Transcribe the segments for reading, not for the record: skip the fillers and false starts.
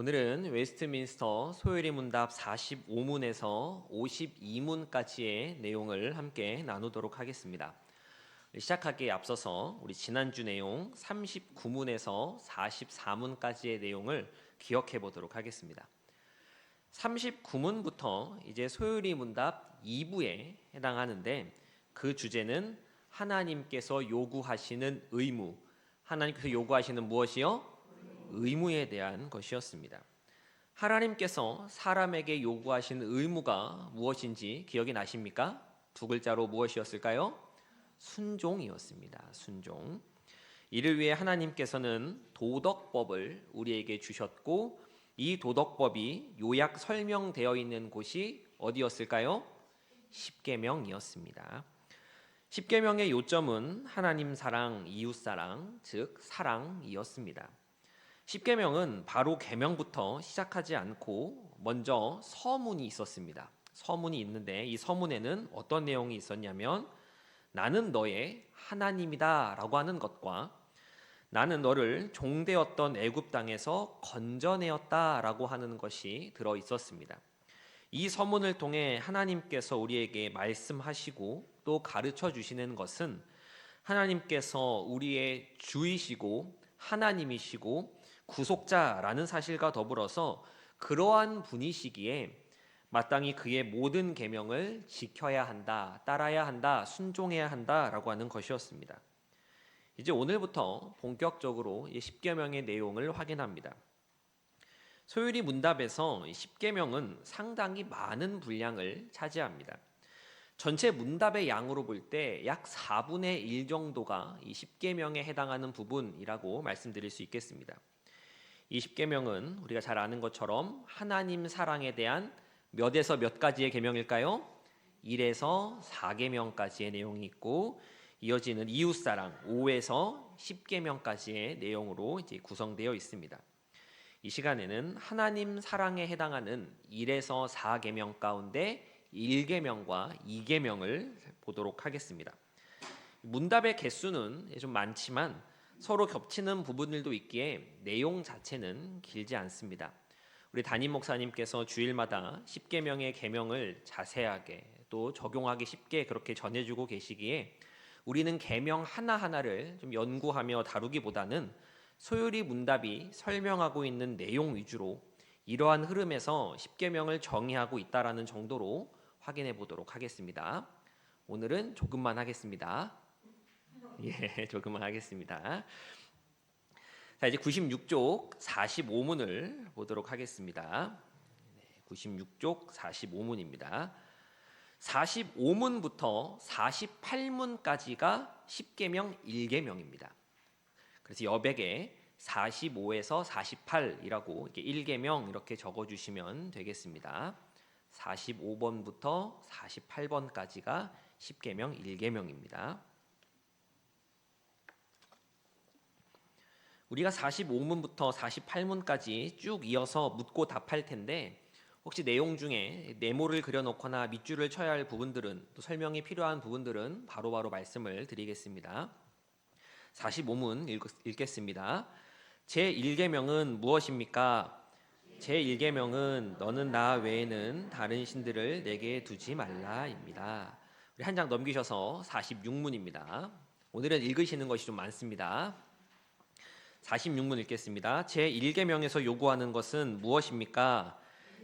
오늘은 웨스트민스터 소요리 문답 45문에서 52문까지의 내용을 함께 나누도록 하겠습니다. 시작하기에 앞서서 우리 지난주 내용 39문에서 44문까지의 내용을 기억해 보도록 하겠습니다. 39문부터 이제 소요리 문답 2부에 해당하는데, 그 주제는 하나님께서 요구하시는 의무, 하나님께서 요구하시는 무엇이요? 의무에 대한 것이었습니다. 하나님께서 사람에게 요구하시는 의무가 무엇인지 기억이 나십니까? 두 글자로 무엇이었을까요? 순종이었습니다. 순종. 이를 위해 하나님께서는 도덕법을 우리에게 주셨고, 이 도덕법이 요약 설명되어 있는 곳이 어디였을까요? 십계명이었습니다. 십계명의 요점은 하나님 사랑, 이웃 사랑, 즉 사랑이었습니다. 십계명은 바로 계명부터 시작하지 않고 먼저 서문이 있었습니다. 서문이 있는데, 이 서문에는 어떤 내용이 있었냐면, 나는 너의 하나님이다 라고 하는 것과 나는 너를 종되었던 애굽 땅에서 건져내었다 라고 하는 것이 들어 있었습니다. 이 서문을 통해 하나님께서 우리에게 말씀하시고 또 가르쳐 주시는 것은, 하나님께서 우리의 주이시고 하나님이시고 구속자라는 사실과 더불어서 그러한 분이시기에 마땅히 그의 모든 계명을 지켜야 한다, 따라야 한다, 순종해야 한다라고 하는 것이었습니다. 이제 오늘부터 본격적으로 십계명의 내용을 확인합니다. 소요리 문답에서 십계명은 상당히 많은 분량을 차지합니다. 전체 문답의 양으로 볼 때 약 4분의 1 정도가 이 십계명에 해당하는 부분이라고 말씀드릴 수 있겠습니다. 이 십계명은 우리가 잘 아는 것처럼 하나님 사랑에 대한 몇에서 몇 가지의 계명일까요? 1에서 4계명까지의 내용이 있고, 이어지는 이웃 사랑 5에서 10계명까지의 내용으로 이제 구성되어 있습니다. 이 시간에는 하나님 사랑에 해당하는 1에서 4계명 가운데 1계명과 2계명을 보도록 하겠습니다. 문답의 개수는 좀 많지만 서로 겹치는 부분들도 있기에 내용 자체는 길지 않습니다. 우리 담임 목사님께서 주일마다 십계명의 계명을 자세하게 또 적용하기 쉽게 그렇게 전해주고 계시기에, 우리는 계명 하나하나를 좀 연구하며 다루기보다는 소요리 문답이 설명하고 있는 내용 위주로 이러한 흐름에서 십계명을 정의하고 있다라는 정도로 확인해 보도록 하겠습니다. 오늘은 조금만 하겠습니다. 조금만 하겠습니다. 자, 이제 96쪽 45문을 보도록 하겠습니다. 96쪽 45문입니다. 45문부터 48문까지가 십계명 1계명입니다. 그래서 여백에 45에서 48이라고 이렇게 1계명 이렇게 적어주시면 되겠습니다. 45번부터 48번까지가 십계명 1계명입니다. 우리가 45문부터 48문까지 쭉 이어서 묻고 답할 텐데, 혹시 내용 중에 네모를 그려놓거나 밑줄을 쳐야 할 부분들은, 또 설명이 필요한 부분들은 바로바로 말씀을 드리겠습니다. 45문 읽겠습니다. 제1계명은 무엇입니까? 제1계명은 너는 나 외에는 다른 신들을 내게 두지 말라입니다. 우리 한 장 넘기셔서 46문입니다. 오늘은 읽으시는 것이 좀 많습니다. 46문 읽겠습니다. 제1계명에서 요구하는 것은 무엇입니까?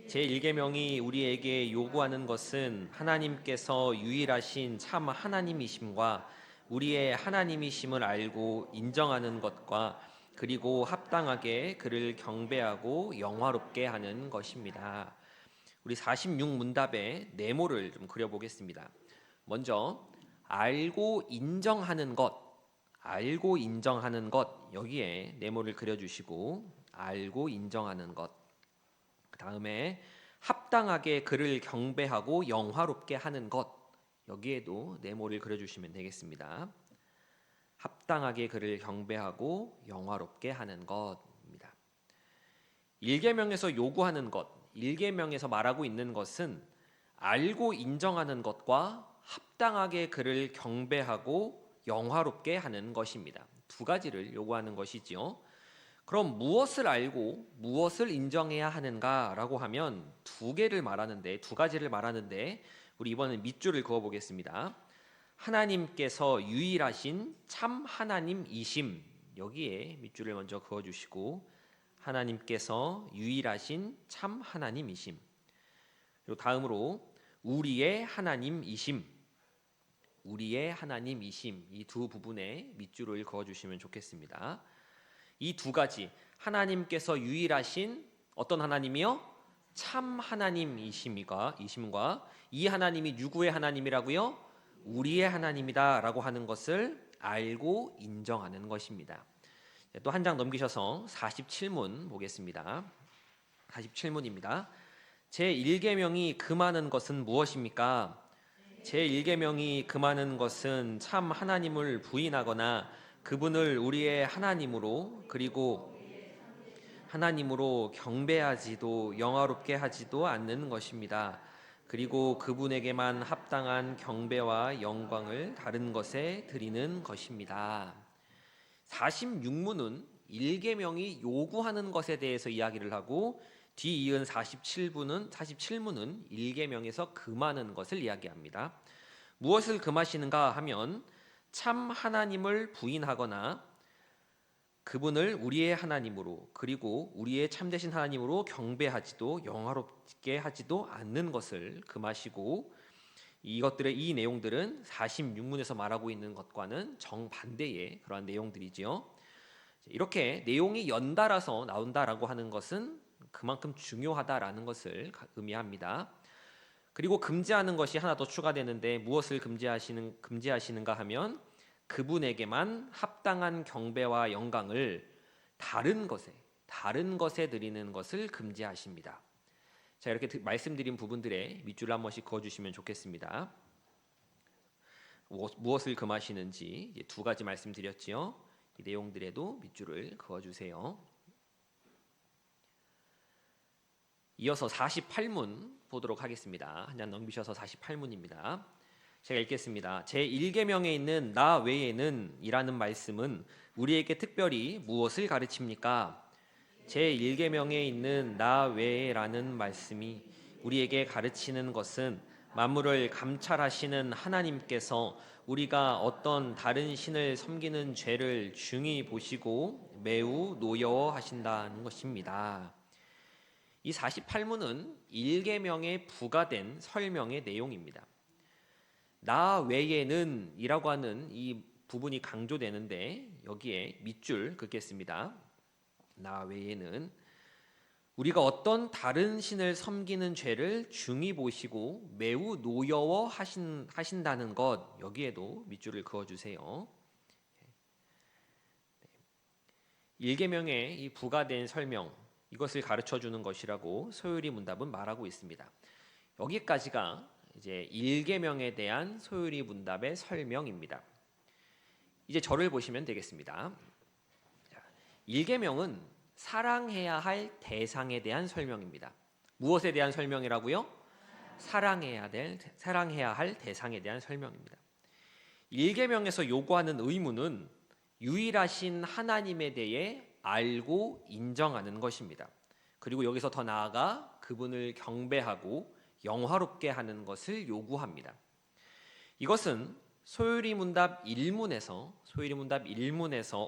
제1계명이 우리에게 요구하는 것은 하나님께서 유일하신 참 하나님이심과 우리의 하나님이심을 알고 인정하는 것과, 그리고 합당하게 그를 경배하고 영화롭게 하는 것입니다. 우리 46문답의 네모를 좀 그려보겠습니다. 먼저 알고 인정하는 것, 알고 인정하는 것, 여기에 네모를 그려주시고, 알고 인정하는 것. 그 다음에 합당하게 그를 경배하고 영화롭게 하는 것, 여기에도 네모를 그려주시면 되겠습니다. 합당하게 그를 경배하고 영화롭게 하는 것입니다. 1계명에서 요구하는 것, 1계명에서 말하고 있는 것은 알고 인정하는 것과 합당하게 그를 경배하고 영화롭게 하는 것입니다. 두 가지를 요구하는 것이지요. 그럼 무엇을 알고 무엇을 인정해야 하는가라고 하면 두 개를 말하는데, 두 가지를 말하는데, 우리 이번엔 밑줄을 그어 보겠습니다. 하나님께서 유일하신 참 하나님이심, 여기에 밑줄을 먼저 그어 주시고, 하나님께서 유일하신 참 하나님이심. 그리고 다음으로 우리의 하나님이심, 우리의 하나님이심, 이 두 부분에 밑줄을 그어 주시면 좋겠습니다. 이 두 가지, 하나님께서 유일하신 어떤 하나님이요? 참 하나님이심과 이 하나님이 누구의 하나님이라고요? 우리의 하나님이다라고 하는 것을 알고 인정하는 것입니다. 또 한 장 넘기셔서 47문 보겠습니다. 47문입니다. 제1계명이 금하는 것은 무엇입니까? 제1계명이 금하는 것은 참 하나님을 부인하거나 그분을 우리의 하나님으로, 그리고 하나님으로 경배하지도 영화롭게 하지도 않는 것입니다. 그리고 그분에게만 합당한 경배와 영광을 다른 것에 드리는 것입니다. 46문은 1계명이 요구하는 것에 대해서 이야기를 하고, 뒤이은 47문은 1계명에서 금하는 것을 이야기합니다. 무엇을 금하시는가 하면 참 하나님을 부인하거나 그분을 우리의 하나님으로, 그리고 우리의 참되신 하나님으로 경배하지도 영화롭게 하지도 않는 것을 금하시고, 이 내용들은 46문에서 말하고 있는 것과는 정반대의 그러한 내용들이지요. 이렇게 내용이 연달아서 나온다라고 하는 것은 그만큼 중요하다라는 것을 의미합니다. 그리고 금지하는 것이 하나 더 추가되는데, 무엇을 금지하시는가 하면 그분에게만 합당한 경배와 영광을 다른 것에 드리는 것을 금지하십니다. 자, 이렇게 말씀드린 부분들에 밑줄을 한 번씩 그어주시면 좋겠습니다. 무엇을 금하시는지 두 가지 말씀드렸지요. 이 내용들에도 밑줄을 그어주세요. 이어서 48문 보도록 하겠습니다. 한 장 넘기셔서 48문입니다. 제가 읽겠습니다. 제1계명에 있는 나 외에는 이라는 말씀은 우리에게 특별히 무엇을 가르칩니까? 제1계명에 있는 나 외에라는 말씀이 우리에게 가르치는 것은 만물을 감찰하시는 하나님께서 우리가 어떤 다른 신을 섬기는 죄를 중히 보시고 매우 노여워하신다는 것입니다. 이 48문은 1계명에 부과된 설명의 내용입니다. 나 외에는 이라고 하는 이 부분이 강조되는데, 여기에 밑줄 긋겠습니다. 나 외에는 우리가 어떤 다른 신을 섬기는 죄를 중히 보시고 매우 노여워하신다는 것, 여기에도 밑줄을 그어주세요. 1계명에 이 부과된 설명, 이것을 가르쳐주는 것이라고 소요리 문답은 말하고 있습니다. 여기까지가 이제 1계명에 대한 소요리 문답의 설명입니다. 이제 저를 보시면 되겠습니다. 1계명은 사랑해야 할 대상에 대한 설명입니다. 무엇에 대한 설명이라고요? 사랑해야 할 대상에 대한 설명입니다. 1계명에서 요구하는 의무는 유일하신 하나님에 대해 알고 인정하는 것입니다. 그리고 여기서 더 나아가 그분을 경배하고 영화롭게 하는 것을 요구합니다. 이것은 소요리 문답 1문에서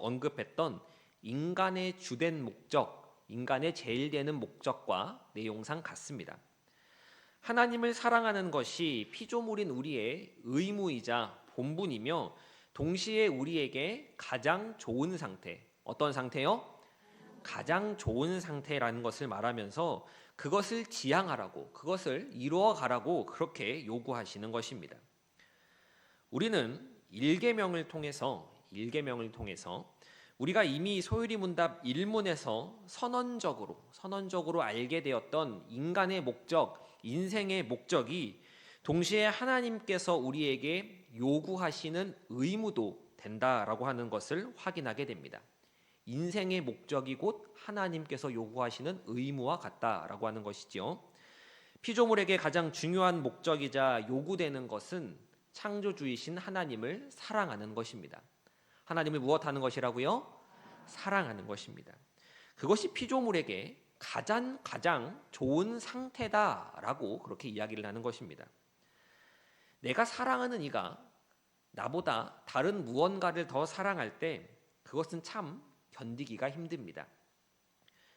언급했던 인간의 주된 목적, 인간의 제일 되는 목적과 내용상 같습니다. 하나님을 사랑하는 것이 피조물인 우리의 의무이자 본분이며, 동시에 우리에게 가장 좋은 상태, 어떤 상태요? 가장 좋은 상태라는 것을 말하면서 그것을 지향하라고, 그것을 이루어가라고 그렇게 요구하시는 것입니다. 우리는 1계명을 통해서 우리가 이미 소요리 문답 1문에서 선언적으로 알게 되었던 인간의 목적, 인생의 목적이 동시에 하나님께서 우리에게 요구하시는 의무도 된다라고 하는 것을 확인하게 됩니다. 인생의 목적이 곧 하나님께서 요구하시는 의무와 같다라고 하는 것이지요. 피조물에게 가장 중요한 목적이자 요구되는 것은 창조주이신 하나님을 사랑하는 것입니다. 하나님을 무엇하는 것이라고요? 사랑하는 것입니다. 그것이 피조물에게 가장 좋은 상태다라고 그렇게 이야기를 하는 것입니다. 내가 사랑하는 이가 나보다 다른 무언가를 더 사랑할 때 그것은 참 견디기가 힘듭니다.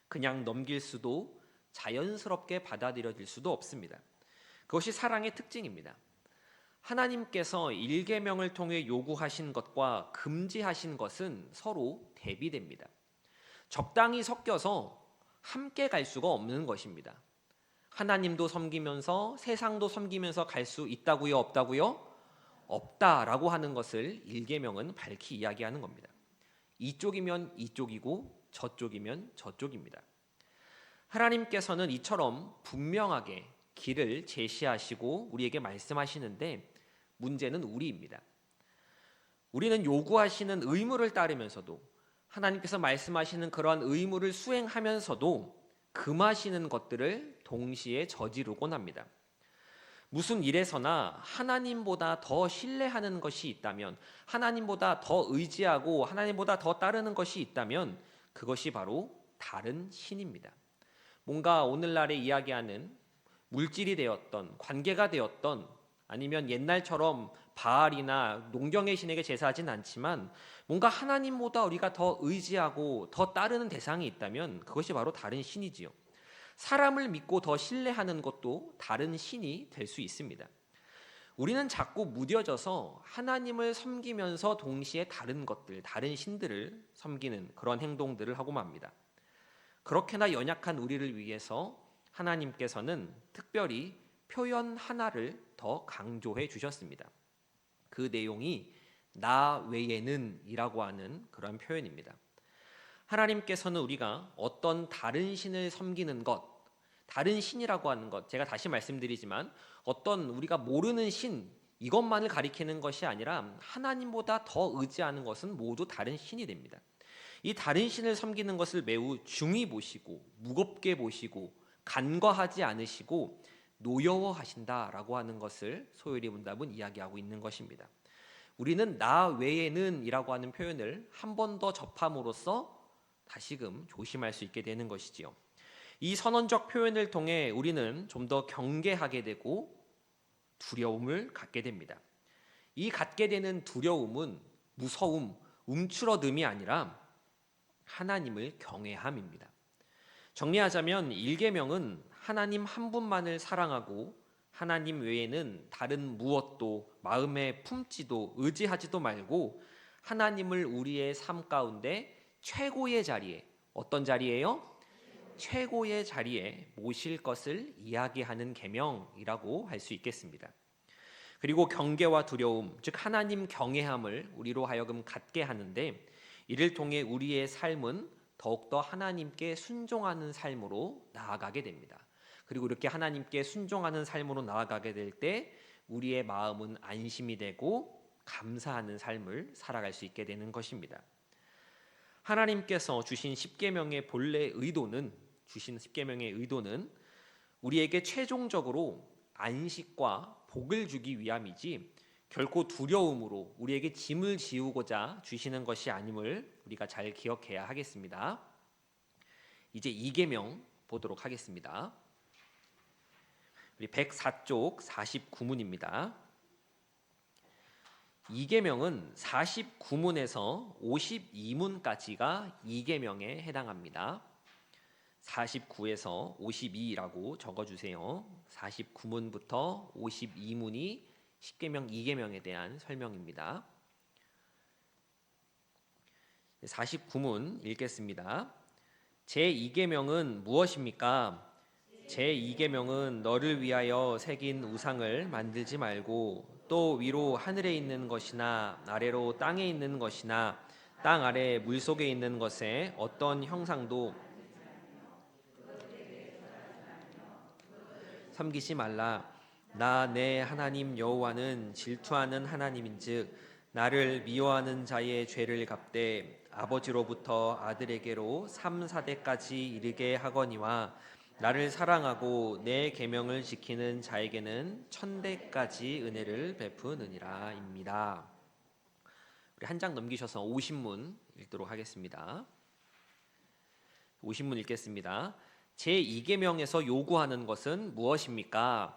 그냥 넘길 수도 자연스럽게 받아들여질 수도 없습니다. 그것이 사랑의 특징입니다. 하나님께서 일계명을 통해 요구하신 것과 금지하신 것은 서로 대비됩니다. 적당히 섞여서 함께 갈 수가 없는 것입니다. 하나님도 섬기면서 세상도 섬기면서 갈 수 있다고요, 없다고요? 없다라고 하는 것을 일계명은 밝히 이야기하는 겁니다. 이쪽이면 이쪽이고 저쪽이면 저쪽입니다. 하나님께서는 이처럼 분명하게 길을 제시하시고 우리에게 말씀하시는데 문제는 우리입니다. 우리는 요구하시는 의무를 따르면서도 하나님께서 말씀하시는 그러한 의무를 수행하면서도 금하시는 것들을 동시에 저지르곤 합니다. 무슨 일에서나 하나님보다 더 신뢰하는 것이 있다면, 하나님보다 더 의지하고 하나님보다 더 따르는 것이 있다면 그것이 바로 다른 신입니다. 뭔가 오늘날에 이야기하는 물질이 되었던, 관계가 되었던, 아니면 옛날처럼 바알이나 농경의 신에게 제사하진 않지만 뭔가 하나님보다 우리가 더 의지하고 더 따르는 대상이 있다면 그것이 바로 다른 신이지요. 사람을 믿고 더 신뢰하는 것도 다른 신이 될 수 있습니다. 우리는 자꾸 무뎌져서 하나님을 섬기면서 동시에 다른 것들, 다른 신들을 섬기는 그런 행동들을 하고 맙니다. 그렇게나 연약한 우리를 위해서 하나님께서는 특별히 표현 하나를 더 강조해 주셨습니다. 그 내용이 나 외에는 이라고 하는 그런 표현입니다. 하나님께서는 우리가 어떤 다른 신을 섬기는 것, 다른 신이라고 하는 것, 제가 다시 말씀드리지만 어떤 우리가 모르는 신, 이것만을 가리키는 것이 아니라 하나님보다 더 의지하는 것은 모두 다른 신이 됩니다. 이 다른 신을 섬기는 것을 매우 중히 보시고 무겁게 보시고 간과하지 않으시고 노여워하신다라고 하는 것을 소요리 문답은 이야기하고 있는 것입니다. 우리는 나 외에는 이라고 하는 표현을 한 번 더 접함으로써 다시금 조심할 수 있게 되는 것이지요. 이 선언적 표현을 통해 우리는 좀 더 경계하게 되고 두려움을 갖게 됩니다. 이 갖게 되는 두려움은 무서움, 움츠러듦이 아니라 하나님을 경외함입니다. 정리하자면 일계명은 하나님 한 분만을 사랑하고 하나님 외에는 다른 무엇도 마음에 품지도 의지하지도 말고 하나님을 우리의 삶 가운데 최고의 자리에, 어떤 자리예요? 최고의 자리에 모실 것을 이야기하는 계명이라고 할 수 있겠습니다. 그리고 경계와 두려움, 즉 하나님 경외함을 우리로 하여금 갖게 하는데 이를 통해 우리의 삶은 더욱더 하나님께 순종하는 삶으로 나아가게 됩니다. 그리고 이렇게 하나님께 순종하는 삶으로 나아가게 될 때 우리의 마음은 안심이 되고 감사하는 삶을 살아갈 수 있게 되는 것입니다. 하나님께서 주신 십계명의 본래 의도는, 우리에게 최종적으로 안식과 복을 주기 위함이지 결코 두려움으로 우리에게 짐을 지우고자 주시는 것이 아님을 우리가 잘 기억해야 하겠습니다. 이제 2계명 보도록 하겠습니다. 우리 104쪽 49문입니다. 2계명은 49문에서 52문까지가 2계명에 해당합니다. 49에서 52라고 적어주세요. 49문부터 52문이 10계명, 2계명에 대한 설명입니다. 49문 읽겠습니다. 제2계명은 무엇입니까? 제2계명은 너를 위하여 새긴 우상을 만들지 말고 또 위로 하늘에 있는 것이나 아래로 땅에 있는 것이나 땅 아래 물속에 있는 것에 어떤 형상도 섬기지 말라. 나 내 하나님 여호와는 질투하는 하나님인즉 나를 미워하는 자의 죄를 갚되 아버지로부터 아들에게로 3, 4대까지 이르게 하거니와 나를 사랑하고 내 계명을 지키는 자에게는 1000대까지 은혜를 베푸느니라입니다. 우리 한 장 넘기셔서 50문 읽도록 하겠습니다. 50문 읽겠습니다. 제2계명에서 요구하는 것은 무엇입니까?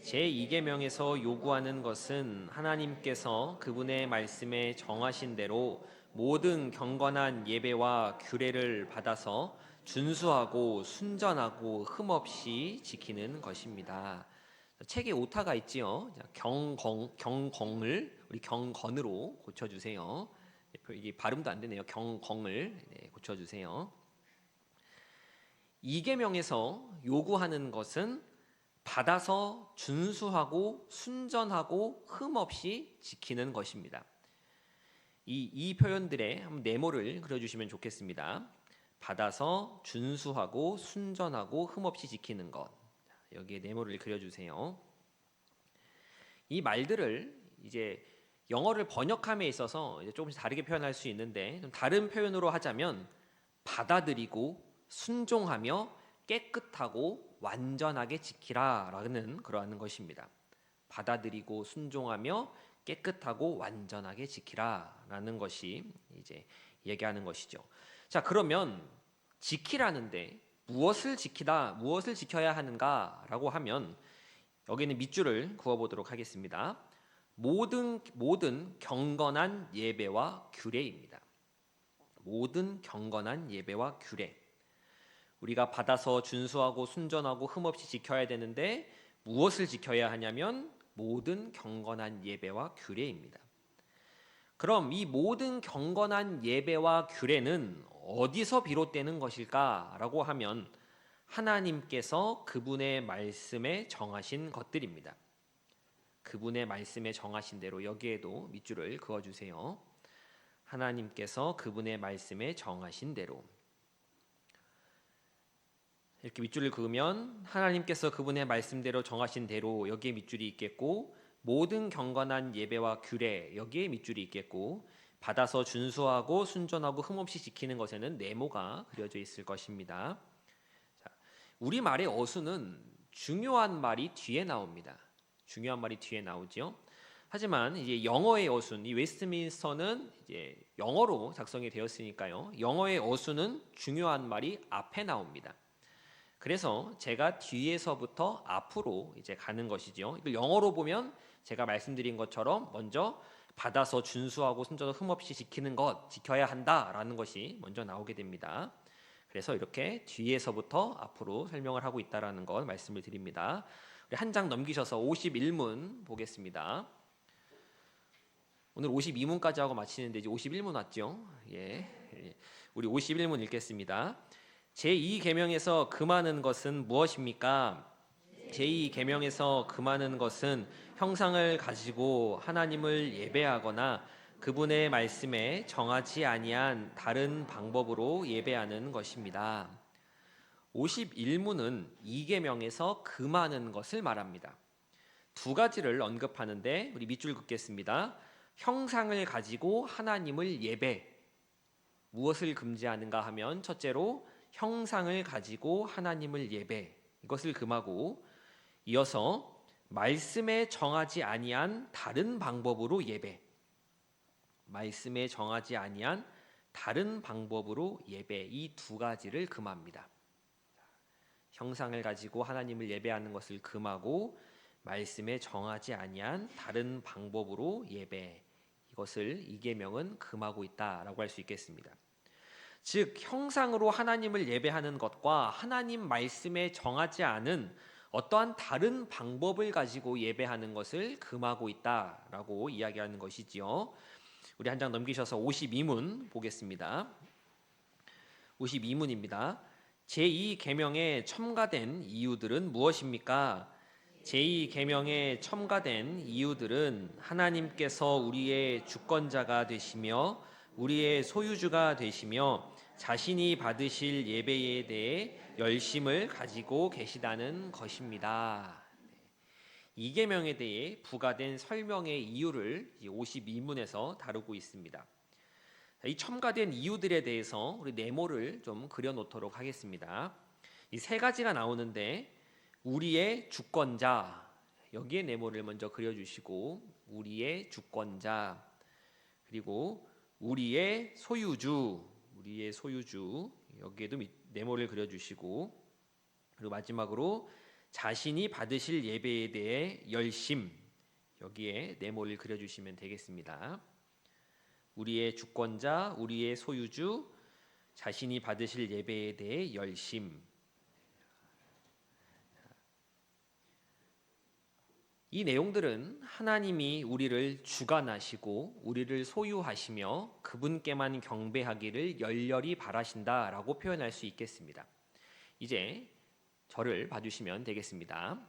제2계명에서 요구하는 것은 하나님께서 그분의 말씀에 정하신 대로 모든 경건한 예배와 규례를 받아서 준수하고 순전하고 흠없이 지키는 것입니다. 책에 오타가 있지요. 경건을 우리 경건으로 고쳐주세요. 이게 발음도 안 되네요. 경건을 고쳐주세요. 2계명에서 요구하는 것은 받아서 준수하고 순전하고 흠없이 지키는 것입니다. 이 표현들의 한번 네모를 그려주시면 좋겠습니다. 받아서 준수하고 순전하고 흠없이 지키는 것. 여기에 네모를 그려주세요. 이 말들을 이제 영어를 번역함에 있어서 이제 조금씩 다르게 표현할 수 있는데 좀 다른 표현으로 하자면 받아들이고 순종하며 깨끗하고 완전하게 지키라라는 그러한 것입니다. 받아들이고 순종하며 깨끗하고 완전하게 지키라라는 것이 이제 얘기하는 것이죠. 자, 그러면 지키라는데 무엇을 지켜야 하는가라고 하면 여기는 밑줄을 그어 보도록 하겠습니다. 모든 경건한 예배와 규례입니다. 모든 경건한 예배와 규례. 우리가 받아서 준수하고 순전하고 흠없이 지켜야 되는데 무엇을 지켜야 하냐면 모든 경건한 예배와 규례입니다. 그럼 이 모든 경건한 예배와 규례는 어디서 비롯되는 것일까라고 하면 하나님께서 그분의 말씀에 정하신 것들입니다. 그분의 말씀에 정하신 대로 여기에도 밑줄을 그어주세요. 하나님께서 그분의 말씀에 정하신 대로 이렇게 밑줄을 그으면 하나님께서 그분의 말씀대로 정하신 대로 여기에 밑줄이 있겠고 모든 경건한 예배와 규례 여기에 밑줄이 있겠고 받아서 준수하고 순전하고 흠없이 지키는 것에는 네모가 그려져 있을 것입니다. 자, 우리말의 어수는 중요한 말이 뒤에 나옵니다. 중요한 말이 뒤에 나오죠. 하지만 이제 영어의 어순, 이 웨스트민스터는 이제 영어로 작성이 되었으니까요. 영어의 어순은 중요한 말이 앞에 나옵니다. 그래서 제가 뒤에서부터 앞으로 이제 가는 것이죠. 이걸 영어로 보면 제가 말씀드린 것처럼 먼저 받아서 준수하고 순전하고 흠없이 지키는 것, 지켜야 한다라는 것이 먼저 나오게 됩니다. 그래서 이렇게 뒤에서부터 앞으로 설명을 하고 있다라는 것 말씀을 드립니다. 우리 한 장 넘기셔서 51문 보겠습니다. 오늘 52문까지 하고 마치는데 이제 51문 왔죠. 예. 우리 51문 읽겠습니다. 제2계명에서 금하는 것은 무엇입니까? 제2계명에서 금하는 것은 형상을 가지고 하나님을 예배하거나 그분의 말씀에 정하지 아니한 다른 방법으로 예배하는 것입니다. 51문은 2계명에서 금하는 것을 말합니다. 두 가지를 언급하는데 우리 밑줄 긋겠습니다. 형상을 가지고 하나님을 예배. 무엇을 금지하는가 하면 첫째로 형상을 가지고 하나님을 예배. 이것을 금하고 이어서 말씀에 정하지 아니한 다른 방법으로 예배. 말씀에 정하지 아니한 다른 방법으로 예배. 이 두 가지를 금합니다. 형상을 가지고 하나님을 예배하는 것을 금하고 말씀에 정하지 아니한 다른 방법으로 예배. 이것을 이 계명은 금하고 있다라고 할 수 있겠습니다. 즉 형상으로 하나님을 예배하는 것과 하나님 말씀에 정하지 않은 어떠한 다른 방법을 가지고 예배하는 것을 금하고 있다라고 이야기하는 것이지요. 우리 한 장 넘기셔서 52문 보겠습니다. 52문입니다. 제2계명에 첨가된 이유들은 무엇입니까? 제2계명에 첨가된 이유들은 하나님께서 우리의 주권자가 되시며 우리의 소유주가 되시며 자신이 받으실 예배에 대해 열심을 가지고 계시다는 것입니다. 이 계명에 대해 부과된 설명의 이유를 52문에서 다루고 있습니다. 이 첨가된 이유들에 대해서 우리 네모를 좀 그려놓도록 하겠습니다. 이 세 가지가 나오는데 우리의 주권자 여기에 네모를 먼저 그려주시고 우리의 주권자 그리고 우리의 소유주 여기에도 네모를 그려주시고, 그리고 마지막으로 자신이 받으실 예배에 대해 열심, 여기에 네모를 그려주시면 되겠습니다. 우리의 주권자, 우리의 소유주, 자신이 받으실 예배에 대해 열심. 이 내용들은 하나님이 우리를 주관하시고 우리를 소유하시며 그분께만 경배하기를 열렬히 바라신다라고 표현할 수 있겠습니다. 이제 저를 봐주시면 되겠습니다.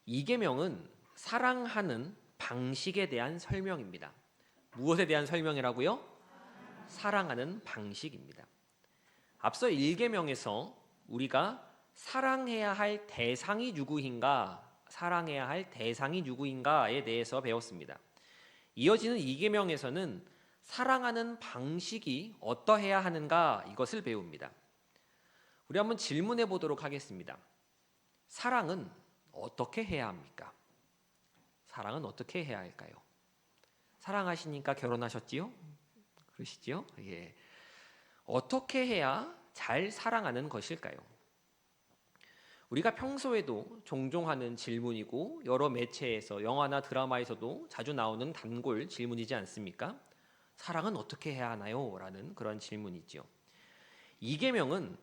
이 계명은 사랑하는 방식에 대한 설명입니다. 무엇에 대한 설명이라고요? 사랑하는 방식입니다. 앞서 1계명에서 우리가 사랑해야 할 대상이 누구인가에 대해서 배웠습니다. 이어지는 2계명에서는 사랑하는 방식이 어떠해야 하는가 이것을 배웁니다. 우리 한번 질문해 보도록 하겠습니다. 사랑은 어떻게 해야 합니까? 사랑은 어떻게 해야 할까요? 사랑하시니까 결혼하셨지요? 그러시지요? 예. 어떻게 해야 잘 사랑하는 것일까요? 우리가 평소에도 종종 하는 질문이고 여러 매체에서 영화나 드라마에서도 자주 나오는 단골 질문이지 않습니까? 사랑은 어떻게 해야 하나요? 라는 그런 질문이죠. 이 계명은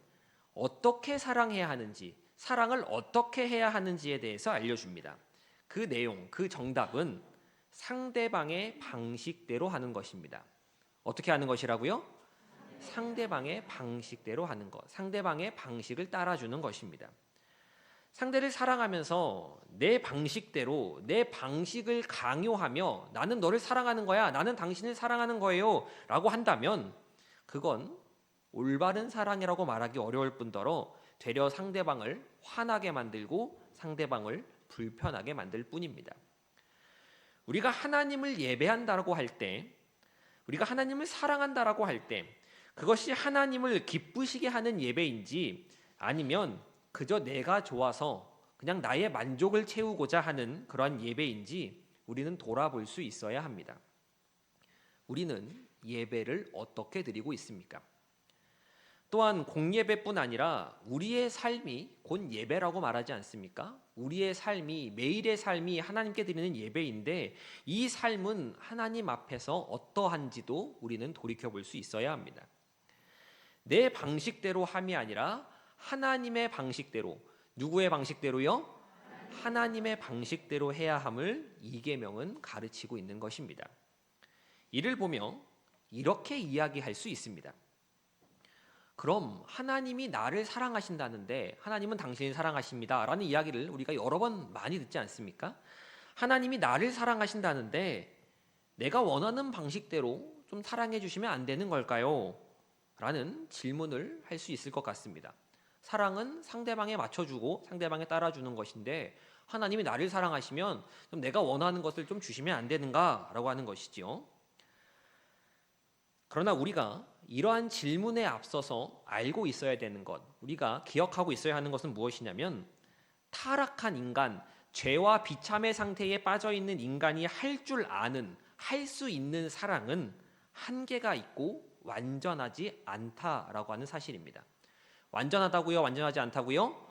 어떻게 사랑해야 하는지, 사랑을 어떻게 해야 하는지에 대해서 알려줍니다. 그 내용, 그 정답은 상대방의 방식대로 하는 것입니다. 어떻게 하는 것이라고요? 상대방의 방식대로 하는 것, 상대방의 방식을 따라주는 것입니다. 상대를 사랑하면서 내 방식대로 내 방식을 강요하며 나는 너를 사랑하는 거야, 나는 당신을 사랑하는 거예요 라고 한다면 그건 올바른 사랑이라고 말하기 어려울 뿐더러 되려 상대방을 화나게 만들고 상대방을 불편하게 만들 뿐입니다. 우리가 하나님을 예배한다라고 할 때, 우리가 하나님을 사랑한다라고 할 때 그것이 하나님을 기쁘시게 하는 예배인지 아니면 그저 내가 좋아서 그냥 나의 만족을 채우고자 하는 그러한 예배인지 우리는 돌아볼 수 있어야 합니다. 우리는 예배를 어떻게 드리고 있습니까? 또한 공예배뿐 아니라 우리의 삶이 곧 예배라고 말하지 않습니까? 우리의 삶이, 매일의 삶이 하나님께 드리는 예배인데 이 삶은 하나님 앞에서 어떠한지도 우리는 돌이켜볼 수 있어야 합니다. 내 방식대로 함이 아니라 하나님의 방식대로, 누구의 방식대로요? 하나님의 방식대로 해야 함을 이 계명은 가르치고 있는 것입니다. 이를 보며 이렇게 이야기할 수 있습니다. 그럼 하나님이 나를 사랑하신다는데 하나님은 당신을 사랑하십니다 라는 이야기를 우리가 여러 번 많이 듣지 않습니까? 하나님이 나를 사랑하신다는데 내가 원하는 방식대로 좀 사랑해 주시면 안 되는 걸까요? 라는 질문을 할 수 있을 것 같습니다. 사랑은 상대방에 맞춰주고 상대방에 따라주는 것인데 하나님이 나를 사랑하시면 좀 내가 원하는 것을 좀 주시면 안 되는가? 라고 하는 것이지요. 그러나 우리가 이러한 질문에 앞서서 알고 있어야 되는 것, 우리가 기억하고 있어야 하는 것은 무엇이냐면 타락한 인간, 죄와 비참의 상태에 빠져 있는 인간이 할 줄 아는, 할 수 있는 사랑은 한계가 있고 완전하지 않다라고 하는 사실입니다. 완전하다고요? 완전하지 않다고요?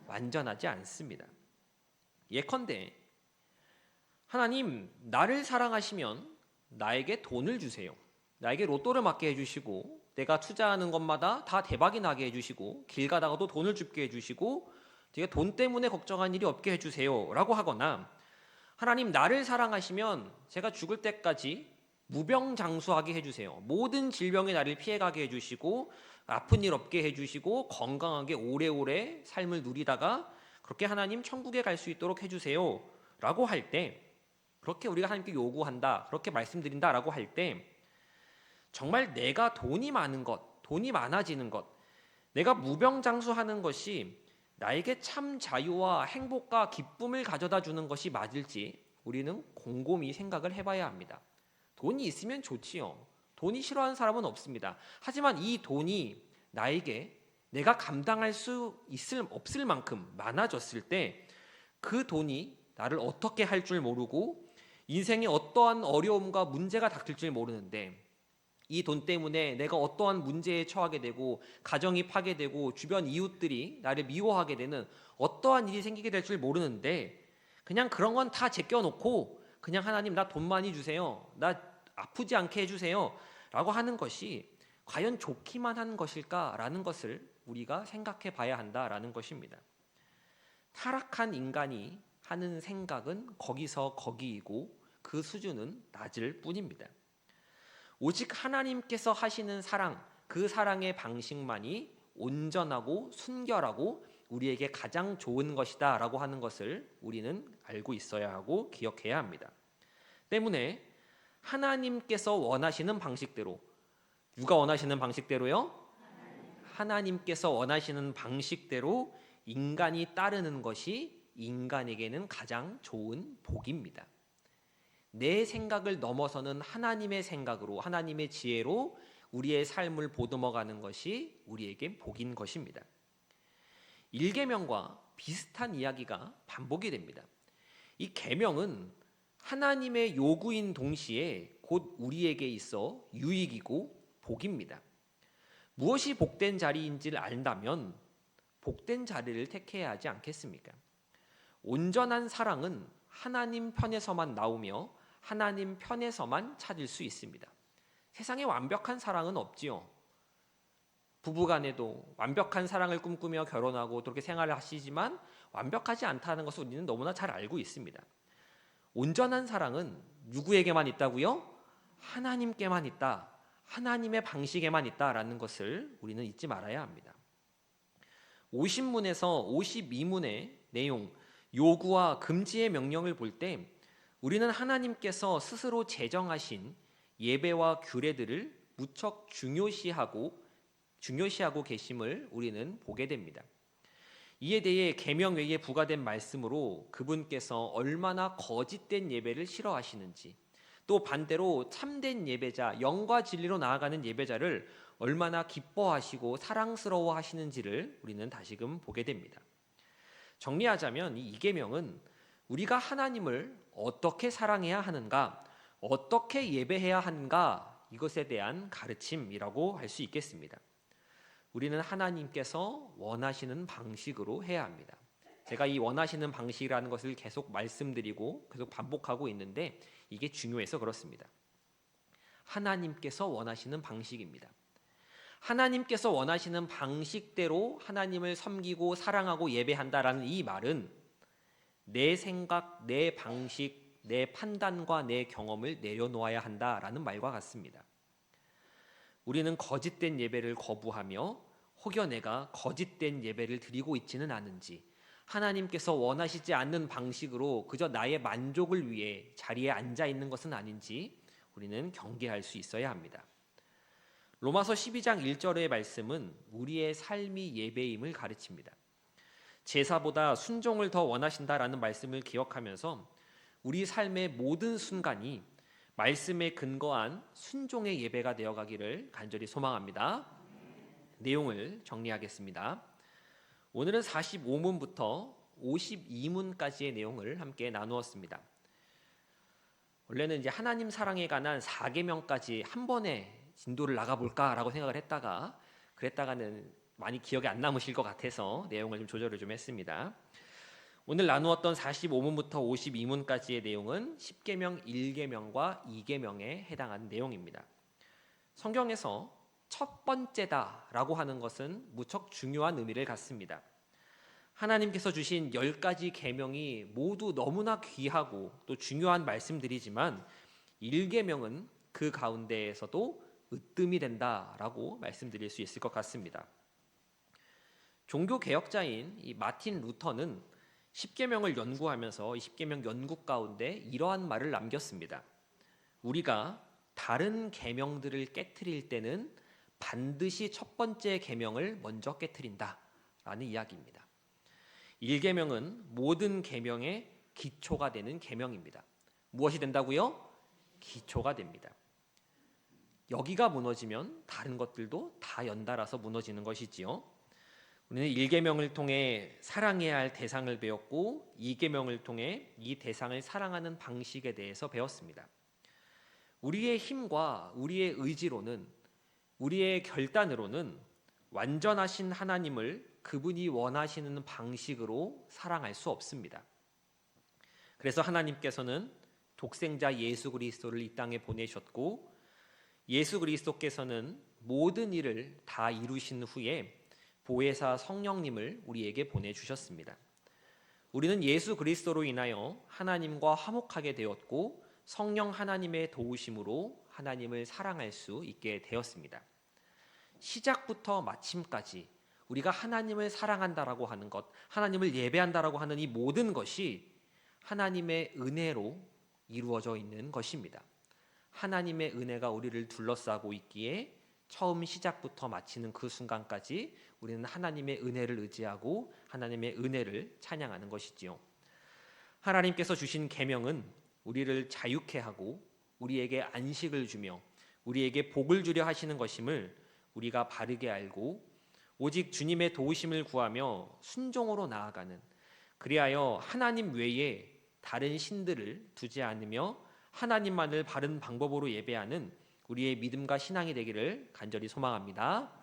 완전하지 않습니다. 예컨대 하나님 나를 사랑하시면 나에게 돈을 주세요. 나에게 로또를 맞게 해주시고 내가 투자하는 것마다 다 대박이 나게 해주시고 길 가다가도 돈을 줍게 해주시고 제가 돈 때문에 걱정한 일이 없게 해주세요 라고 하거나 하나님 나를 사랑하시면 제가 죽을 때까지 무병장수하게 해주세요. 모든 질병에 나를 피해가게 해주시고 아픈 일 없게 해주시고 건강하게 오래오래 삶을 누리다가 그렇게 하나님 천국에 갈 수 있도록 해주세요 라고 할 때 그렇게 우리가 하나님께 요구한다 그렇게 말씀드린다 라고 할 때 정말 내가 돈이 많은 것, 돈이 많아지는 것, 내가 무병장수하는 것이 나에게 참 자유와 행복과 기쁨을 가져다 주는 것이 맞을지 우리는 곰곰이 생각을 해봐야 합니다. 돈이 있으면 좋지요. 돈이 싫어하는 사람은 없습니다. 하지만 이 돈이 나에게 내가 감당할 수 없을 만큼 많아졌을 때 그 돈이 나를 어떻게 할 줄 모르고 인생에 어떠한 어려움과 문제가 닥칠 줄 모르는데 이 돈 때문에 내가 어떠한 문제에 처하게 되고 가정이 파괴되고 주변 이웃들이 나를 미워하게 되는 어떠한 일이 생기게 될 줄 모르는데 그냥 그런 건 다 제껴놓고 그냥 하나님 나 돈 많이 주세요. 나 아프지 않게 해주세요. 라고 하는 것이 과연 좋기만 한 것일까라는 것을 우리가 생각해 봐야 한다라는 것입니다. 타락한 인간이 하는 생각은 거기서 거기이고 그 수준은 낮을 뿐입니다. 오직 하나님께서 하시는 사랑, 그 사랑의 방식만이 온전하고 순결하고 우리에게 가장 좋은 것이다 라고 하는 것을 우리는 알고 있어야 하고 기억해야 합니다. 때문에 하나님께서 원하시는 방식대로, 누가 원하시는 방식대로요? 하나님께서 원하시는 방식대로 인간이 따르는 것이 인간에게는 가장 좋은 복입니다. 내 생각을 넘어서는 하나님의 생각으로, 하나님의 지혜로 우리의 삶을 보듬어가는 것이 우리에게 복인 것입니다. 1계명과 비슷한 이야기가 반복이 됩니다. 이 계명은 하나님의 요구인 동시에 곧 우리에게 있어 유익이고 복입니다. 무엇이 복된 자리인지를 안다면 복된 자리를 택해야 하지 않겠습니까? 온전한 사랑은 하나님 편에서만 나오며 하나님 편에서만 찾을 수 있습니다. 세상에 완벽한 사랑은 없지요. 부부간에도 완벽한 사랑을 꿈꾸며 결혼하고 그렇게 생활을 하시지만 완벽하지 않다는 것을 우리는 너무나 잘 알고 있습니다. 온전한 사랑은 누구에게만 있다고요? 하나님께만 있다. 하나님의 방식에만 있다라는 것을 우리는 잊지 말아야 합니다. 50문에서 52문의 내용, 요구와 금지의 명령을 볼 때 우리는 하나님께서 스스로 제정하신 예배와 규례들을 무척 중요시하고 계심을 우리는 보게 됩니다. 이에 대해 계명 외에 부과된 말씀으로 그분께서 얼마나 거짓된 예배를 싫어하시는지, 또 반대로 참된 예배자, 영과 진리로 나아가는 예배자를 얼마나 기뻐하시고 사랑스러워 하시는지를 우리는 다시금 보게 됩니다. 정리하자면 이 계명은 우리가 하나님을 어떻게 사랑해야 하는가, 어떻게 예배해야 하는가, 이것에 대한 가르침이라고 할 수 있겠습니다. 우리는 하나님께서 원하시는 방식으로 해야 합니다. 제가 이 원하시는 방식이라는 것을 계속 말씀드리고 계속 반복하고 있는데 이게 중요해서 그렇습니다. 하나님께서 원하시는 방식입니다. 하나님께서 원하시는 방식대로 하나님을 섬기고 사랑하고 예배한다라는 이 말은 내 생각, 내 방식, 내 판단과 내 경험을 내려놓아야 한다라는 말과 같습니다. 우리는 거짓된 예배를 거부하며 혹여 내가 거짓된 예배를 드리고 있지는 않은지, 하나님께서 원하시지 않는 방식으로 그저 나의 만족을 위해 자리에 앉아 있는 것은 아닌지 우리는 경계할 수 있어야 합니다. 로마서 12장 1절의 말씀은 우리의 삶이 예배임을 가르칩니다. 제사보다 순종을 더 원하신다라는 말씀을 기억하면서 우리 삶의 모든 순간이 말씀에 근거한 순종의 예배가 되어가기를 간절히 소망합니다. 내용을 정리하겠습니다. 오늘은 45문부터 52문까지의 내용을 함께 나누었습니다. 원래는 이제 하나님 사랑에 관한 4계명까지 한 번에 진도를 나가볼까라고 생각을 그랬다가는 많이 기억에 안 남으실 것 같아서 내용을 좀 조절을 좀 했습니다. 오늘 나누었던 45문부터 52문까지의 내용은 10계명, 1계명과 2계명에 해당하는 내용입니다. 성경에서 첫 번째다라고 하는 것은 무척 중요한 의미를 갖습니다. 하나님께서 주신 10가지 계명이 모두 너무나 귀하고 또 중요한 말씀들이지만 1계명은 그 가운데에서도 으뜸이 된다라고 말씀드릴 수 있을 것 같습니다. 종교 개혁자인 이 마틴 루터는 10계명을 연구하면서 이 10계명 연구 가운데 이러한 말을 남겼습니다. 우리가 다른 계명들을 깨트릴 때는 반드시 첫 번째 계명을 먼저 깨트린다라는 이야기입니다. 1계명은 모든 계명의 기초가 되는 계명입니다. 무엇이 된다고요? 기초가 됩니다. 여기가 무너지면 다른 것들도 다 연달아서 무너지는 것이지요. 우리는 1계명을 통해 사랑해야 할 대상을 배웠고 2계명을 통해 이 대상을 사랑하는 방식에 대해서 배웠습니다. 우리의 힘과 우리의 의지로는, 우리의 결단으로는 완전하신 하나님을 그분이 원하시는 방식으로 사랑할 수 없습니다. 그래서 하나님께서는 독생자 예수 그리스도를 이 땅에 보내셨고, 예수 그리스도께서는 모든 일을 다 이루신 후에 보혜사 성령님을 우리에게 보내주셨습니다. 우리는 예수 그리스도로 인하여 하나님과 화목하게 되었고, 성령 하나님의 도우심으로 하나님을 사랑할 수 있게 되었습니다. 시작부터 마침까지 우리가 하나님을 사랑한다라고 하는 것, 하나님을 예배한다라고 하는 이 모든 것이 하나님의 은혜로 이루어져 있는 것입니다. 하나님의 은혜가 우리를 둘러싸고 있기에 처음 시작부터 마치는 그 순간까지 우리는 하나님의 은혜를 의지하고 하나님의 은혜를 찬양하는 것이지요. 하나님께서 주신 계명은 우리를 자유케 하고 우리에게 안식을 주며 우리에게 복을 주려 하시는 것임을 우리가 바르게 알고, 오직 주님의 도우심을 구하며 순종으로 나아가는, 그리하여 하나님 외에 다른 신들을 두지 않으며 하나님만을 바른 방법으로 예배하는 우리의 믿음과 신앙이 되기를 간절히 소망합니다.